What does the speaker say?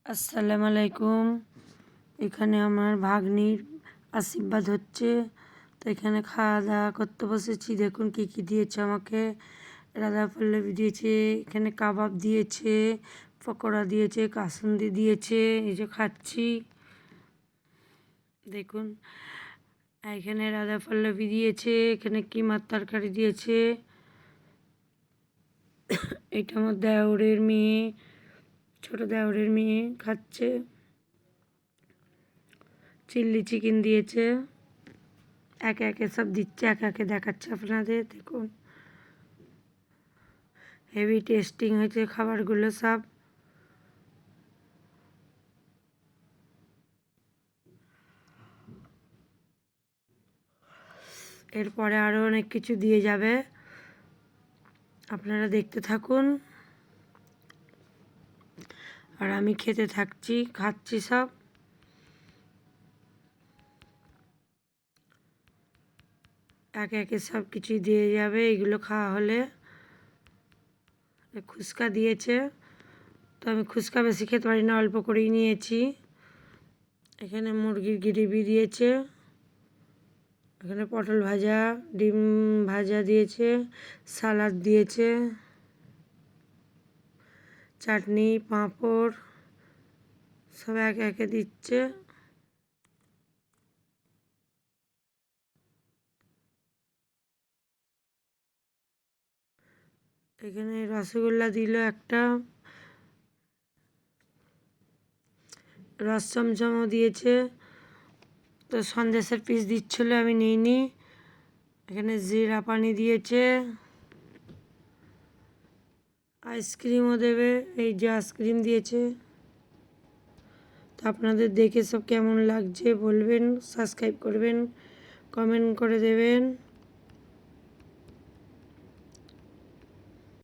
আসসালামু আলাইকুম। এখানে আমার ভাগ্নির আশীর্বাদ হচ্ছে, তো এখানে খাওয়া দাওয়া করতে বসেছি। দেখুন কি কি দিয়েছে আমাকে। রাধা পল্লবী দিয়েছে, এখানে কাবাব দিয়েছে, পকোড়া দিয়েছে, কাসুন্দি দিয়েছে। এই যে খাচ্ছি দেখুন। এখানে রাধা পল্লবী দিয়েছে, এখানে কিমার তরকারি দিয়েছে। এটা আমার দেওরের মেয়ে, ছোট দেওরের মেয়ে খাচ্ছে। চিল্লি চিকেন দিয়েছে, একে একে সব দিচ্ছে, একে একে দেখাচ্ছে আপনাদের। দেখুন হেভি টেস্টিং হয়েছে খাবারগুলো সব। এরপরে আরও অনেক কিছু দিয়ে যাবে, আপনারা দেখতে থাকুন। আর আমি খেতে থাকছি, খাচ্ছি সব। একে একে সব কিছুই দিয়ে যাবে এগুলো খাওয়া হলে। ফুচকা দিয়েছে, তো আমি ফুচকা বেশি খেতে পারি না, অল্প করেই নিয়েছি। এখানে মুরগির গ্রেভি দিয়েছে, এখানে পটল ভাজা, ডিম ভাজা দিয়েছে, সালাদ দিয়েছে, চাটনি, পাঁপড় সব একে একে দিচ্ছে। এখানে রসগোল্লা দিল একটা, রস চমচমও দিয়েছে। তো সন্দেশের পিস দিচ্ছিল, আমি নিইনি। এখানে জিরা পানি দিয়েছে, আইসক্রিমও দেবে। এই যে আইসক্রিম দিয়েছে। তো আপনাদের দেখে সব কেমন লাগছে বলবেন, সাবস্ক্রাইব করবেন, কমেন্ট করে দেবেন।